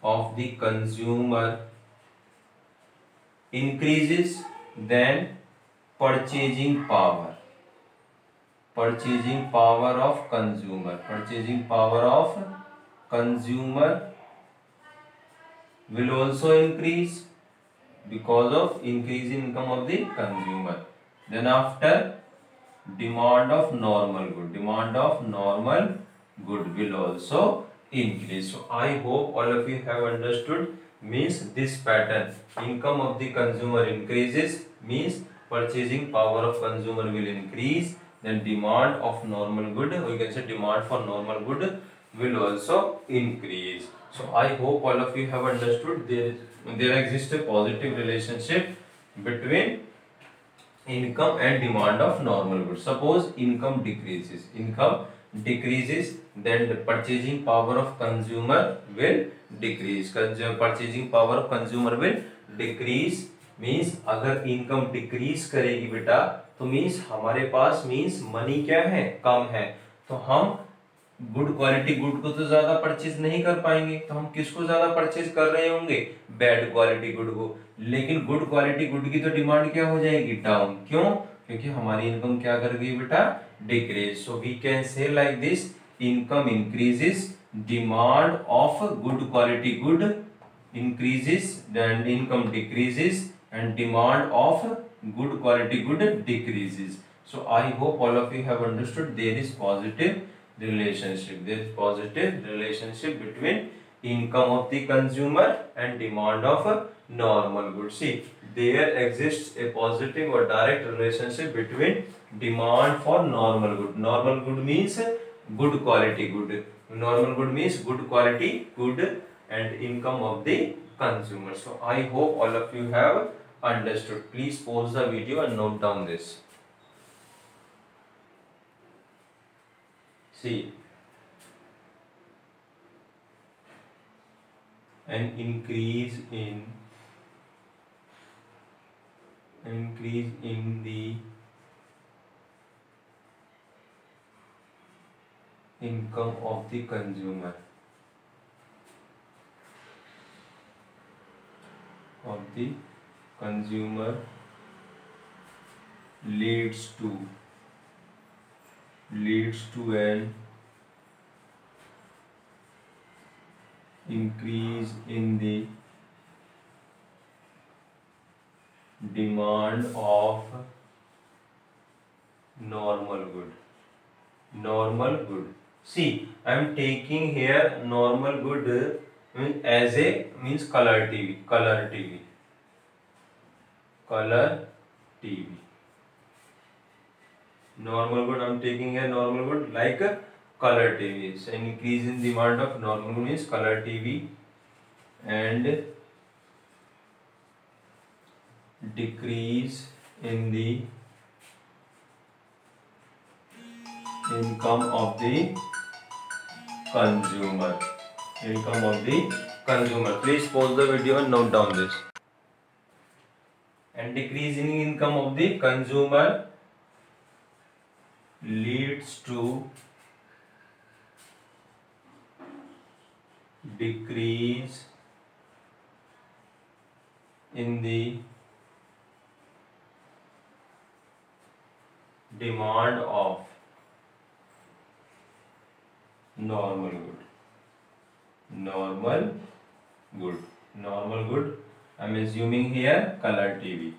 of the consumer increases, then purchasing power of consumer will also increase because of increase in income of the consumer. Then after, demand of normal good will also increase. So I hope all of you have understood. Means this pattern, income of the consumer increases means purchasing power of consumer will increase, then demand of normal good, or you can say demand for normal good will also increase. So I hope all of you have understood. There exists a positive relationship between income and demand of normal goods. Suppose income decreases, then the purchasing power of consumer will decrease. Purchasing power of consumer will decrease means अगर income decrease करेगी बेटा तो means हमारे पास means money क्या है, कम है, तो हम गुड क्वालिटी गुड को तो ज्यादा परचेज नहीं कर पाएंगे, तो हम किसको ज्यादा परचेज कर रहे होंगे, बैड क्वालिटी गुड को। लेकिन गुड क्वालिटी गुड की तो डिमांड क्या हो जाएगी, डाउन। क्यों? क्योंकि हमारी इनकम क्या कर गई बेटा, decrease. So we can say like this, income increases, demand of good quality good increases, then income decreases, and demand of good quality good decreases. So I hope all of you have understood there is positive relationship. There is positive relationship between income of the consumer and demand of normal goods. See, there exists a positive or direct relationship between demand for normal good. Normal good means good quality good. Normal good means good quality good and income of the consumer. So I hope all of you have understood. Please pause the video and note down this. See, an increase in the income of the consumer leads to an increase in the demand of normal good. See, I am taking here normal good as a means color TV. Normal good I am taking here normal good like a color TV. So increase in demand of normal good means color TV, and decrease in the income of the consumer. Please pause the video and note down this. And decrease in income of the consumer leads to decrease in the demand of normal good. I am assuming here color TV.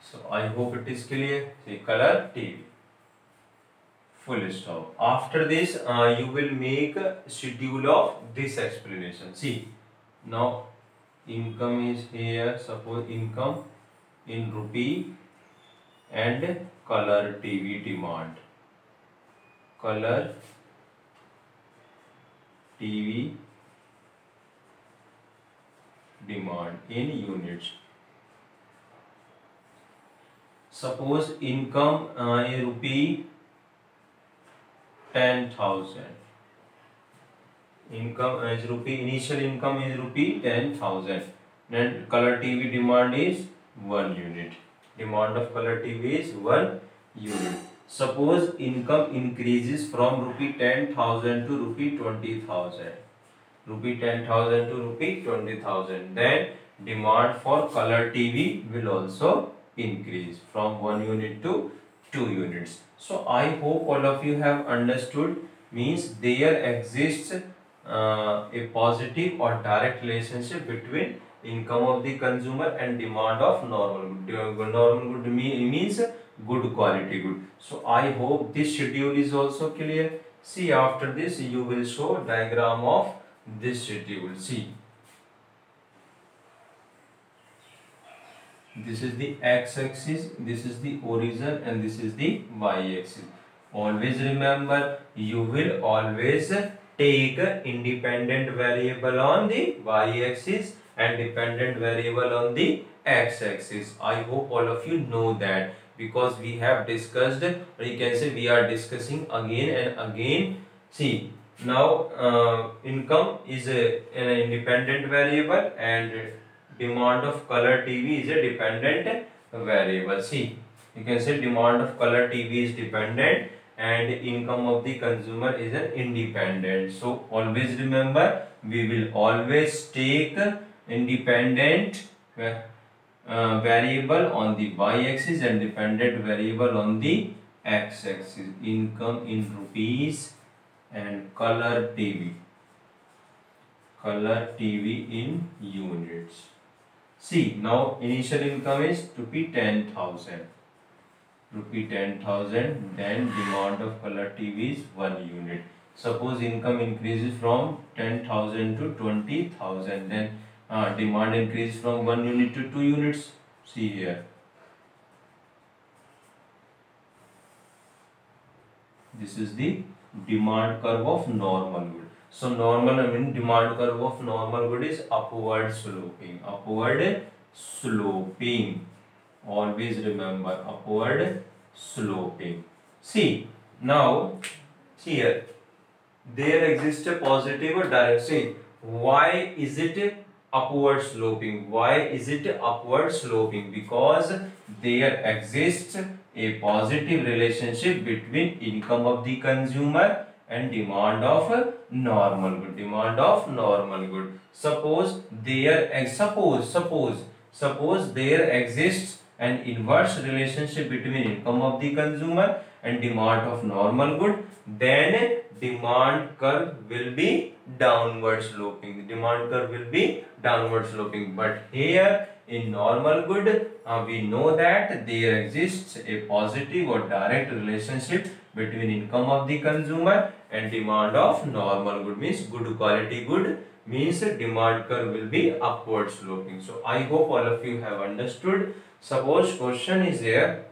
So I hope it is clear. See, color TV. Full stop. After this, you will make a schedule of this explanation. See, now income is here. Suppose income in rupee and color TV demand. Color TV demand in units. Suppose income in rupee 10,000. Income is rupee. Initial income is rupee 10,000. Then color TV demand is 1 unit. Demand of color TV is 1 unit. suppose income increases from rupee 10,000 to rupee 20,000, rupee 10,000 to rupee 20,000, then demand for color TV will also increase from 1 unit to 2 units. So I hope all of you have understood, means there exists a positive or direct relationship between income of the consumer and demand of normal good. Normal good means good quality good. So I hope this schedule is also clear. See, after this you will show diagram of this schedule. See, this is the x-axis, this is the origin, and this is the y-axis. Always remember, you will always take independent variable on the y-axis and dependent variable on the x-axis. I hope all of you know that, because we have discussed, or you can say we are discussing again and again. See, now income is an independent variable and demand of color TV is a dependent variable. See, you can say demand of color TV is dependent and income of the consumer is an independent. So always remember, we will always take independent variable on the y-axis and dependent variable on the x-axis. Income in rupees and color TV in units. See, now initial income is rupee 10,000. Rupee 10,000, then demand of color TV is 1 unit. Suppose income increases from 10,000 to 20,000, then demand increases from 1 unit to 2 units. See here. This is the demand curve of normal good. So normal, demand curve of normal good is upward sloping. Upward sloping. Always remember, upward sloping. See, now, see here, there exists a positive or direct. See, why is it upward sloping? Why is it upward sloping? Because there exists a positive relationship between income of the consumer and demand of normal good. Demand of normal good. Suppose there exists an inverse relationship between income of the consumer and demand of normal good, then demand curve will be downward sloping. The demand curve will be downward sloping. But here in normal good, we know that there exists a positive or direct relationship between income of the consumer and demand of normal good, means good quality good, means demand curve will be upward sloping. So I hope all of you have understood. Suppose question is here,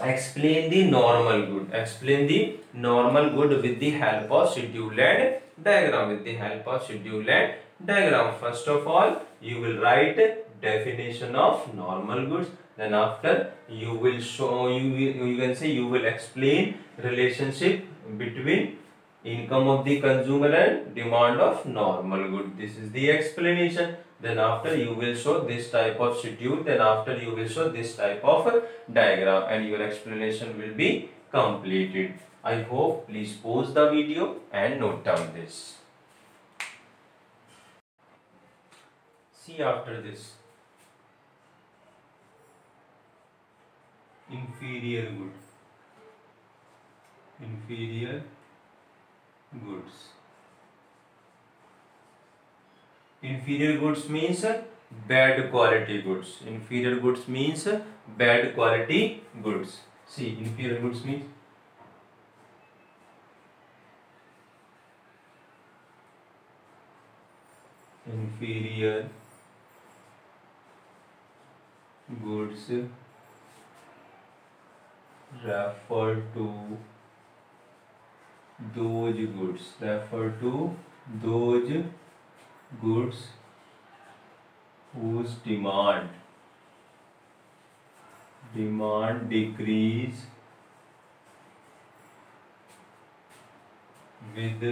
explain the normal good. Explain the normal good with the help of schedule and diagram. With the help of schedule and diagram. First of all, you will write definition of normal goods. Then after you will show, you can say you will explain relationship between income of the consumer and demand of normal good. This is the explanation. Then after you will show this type of schedule. Then after you will show this type of diagram, and your explanation will be completed. I hope, please pause the video and note down this. See, after this, inferior good. Inferior goods. Inferior goods means bad quality goods. Inferior goods means bad quality goods. See, inferior goods means inferior goods refer to those goods whose demand decrease with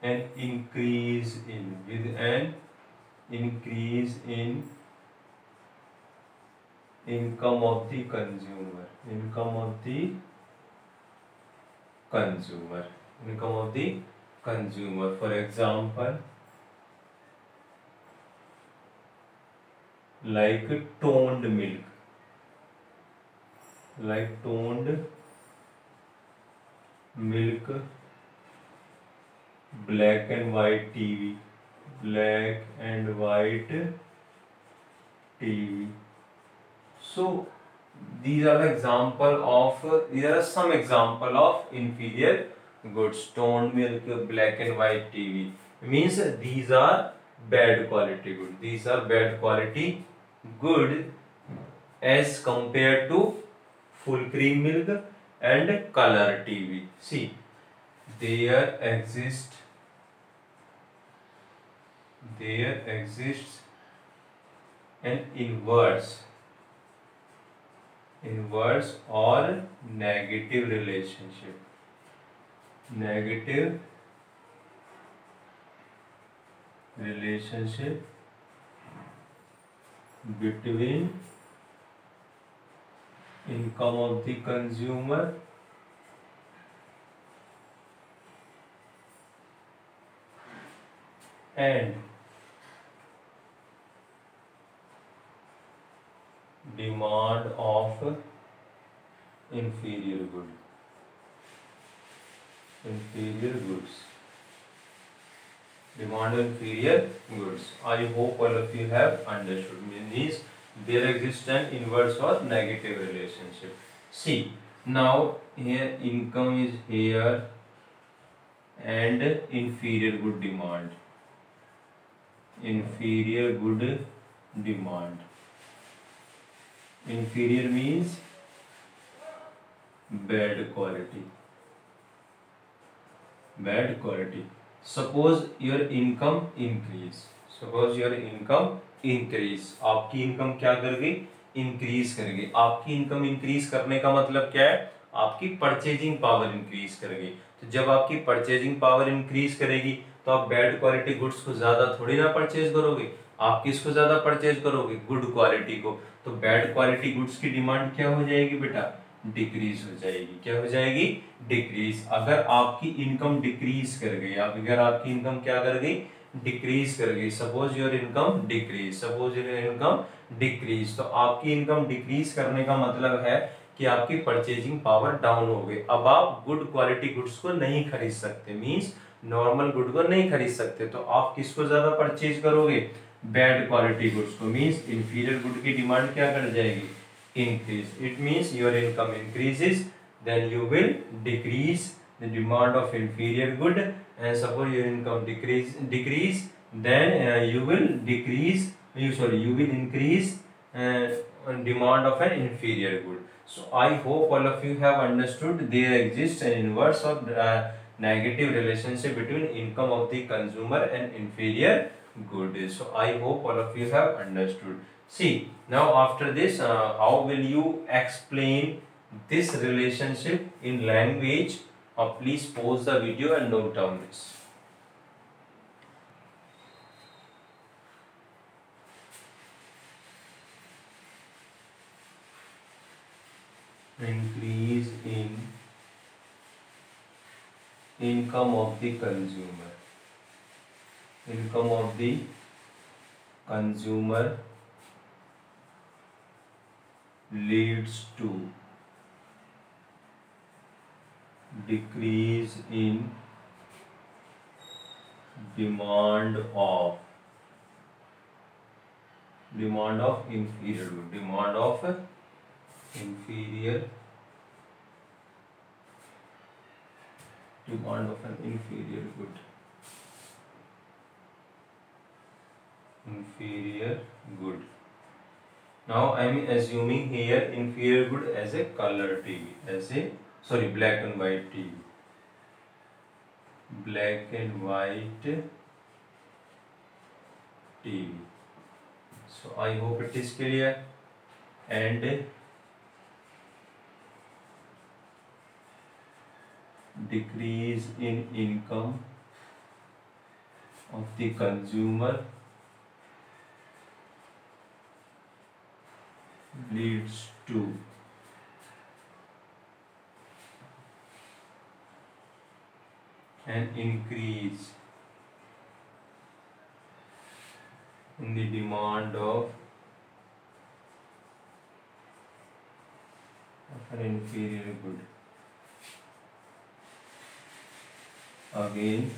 an increase in income of the consumer, income of the consumer, income of the consumer. For example, like toned milk, like toned milk, black and white TV, black and white TV. So these are the example of these are some example of inferior goods. Toned milk, black and white TV means these are bad quality good. These are bad quality good as compared to full cream milk and color TV. See, there exists an inverse or negative relationship between income of the consumer and demand of inferior goods. Demand of inferior goods. I hope all of you have understood. Means there exists an inverse or negative relationship. See, now here income is here and inferior good demand. Inferior good demand. Inferior means bad quality. Suppose your income increase. आपकी income क्या कर गई? Increase कर गई. आपकी income increase करने का मतलब क्या है? आपकी परचेजिंग पावर इंक्रीज कर गई. तो जब आपकी परचेजिंग पावर इंक्रीज करेगी तो आप बैड क्वालिटी गुड्स को ज्यादा थोड़ी ना परचेज करोगे. आप किसको ज्यादा परचेज करोगे? गुड क्वालिटी को. तो बैड क्वालिटी गुड्स की डिमांड क्या हो जाएगी बेटा? डिक्रीज हो जाएगी. क्या हो जाएगी? डिक्रीज. अगर आपकी इनकम डिक्रीज कर गई, अगर आपकी इनकम क्या कर गई? डिक्रीज कर गई. Suppose your income decrease. तो आपकी इनकम डिक्रीज करने का मतलब है कि आपकी परचेजिंग पावर डाउन हो गई. अब आप गुड क्वालिटी गुड्स को नहीं खरीद सकते. मींस नॉर्मल गुड को नहीं खरीद सकते. तो आप किसको ज्यादा परचेज करोगे? बैड क्वालिटी गुड्स को. मींस इंफीरियर गुड की डिमांड क्या कर जाएगी? Increase. It means your income increases, then you will decrease the demand of inferior good, and suppose your income decrease, then you will increase demand of an inferior good. So I hope all of you have understood there exists an inverse or negative relationship between income of the consumer and inferior good. So I hope all of you have understood. See, now after this, how will you explain this relationship in language? Please pause the video and note down this. Increase in income of the consumer. Income of the consumer leads to decrease in demand of inferior good. Demand of an inferior good. Now I am assuming here inferior good as a color TV, black and white TV. Black and white TV. So I hope it is clear. And decrease in income of the consumer leads to an increase in the demand of an inferior good. Again,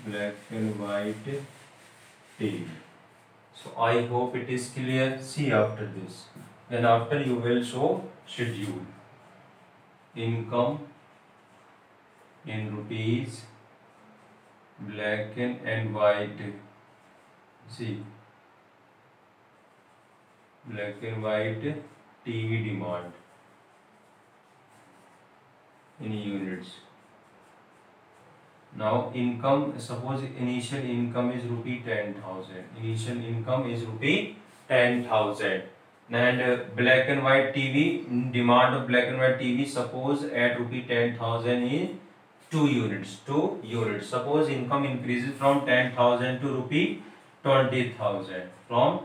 black and white TV. So I hope it is clear. See after this. Then after you will show schedule. Income in rupees, black and white. See, black and white TV demand in units. Now income, suppose initial income is rupee 10,000. Initial income is rupee 10,000. And black and white TV, demand of black and white TV, suppose at rupee 10,000 is 2 units. 2 units. Suppose income increases from 10,000 to rupee 20,000. From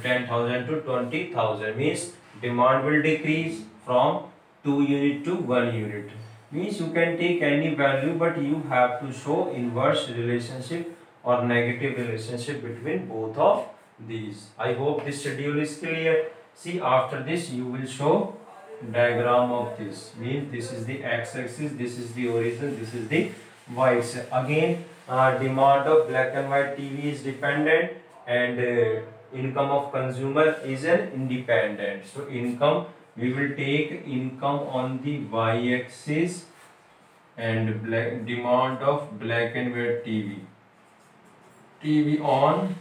10,000 to 20,000 means demand will decrease from 2 unit to 1 unit. Means you can take any value, but you have to show inverse relationship or negative relationship between both of these. I hope this schedule is clear. See, after this you will show diagram of this. Means this is the x-axis, this is the origin, this is the y-axis. Again, demand of black and white TV is dependent, and income of consumer is an independent. So income, we will take income on the y-axis and demand of black and white TV on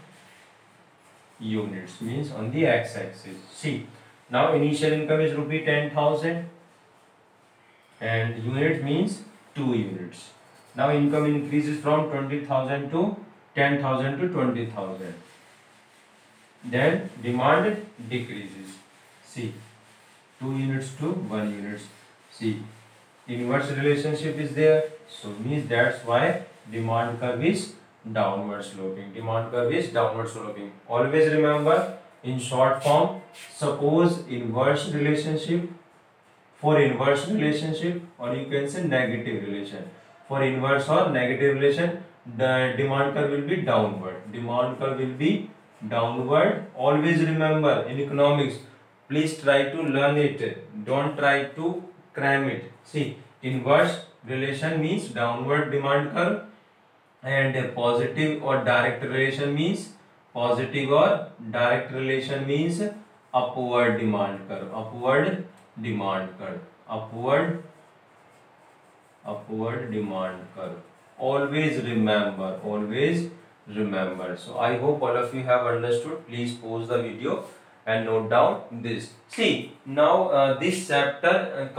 units, means on the x-axis. See, now initial income is rupee 10,000 and unit means 2 units. Now income increases from 20,000 to 10,000 to 20,000. Then demand decreases. See, 2 units to 1 units. See, inverse relationship is there. So means that's why demand curve is downward sloping. Demand curve is downward sloping. Always remember, in short form, suppose inverse relationship, for inverse relationship, or you can say negative relation. For inverse or negative relation, the demand curve will be downward. Demand curve will be downward. Always remember, in economics, please try to learn it. Don't try to cram it. See, inverse relation means downward demand curve, and a positive or direct relation means upward demand curve. Upward demand curve. Always remember. So I hope all of you have understood. Please pause the video and note down this. See, now this chapter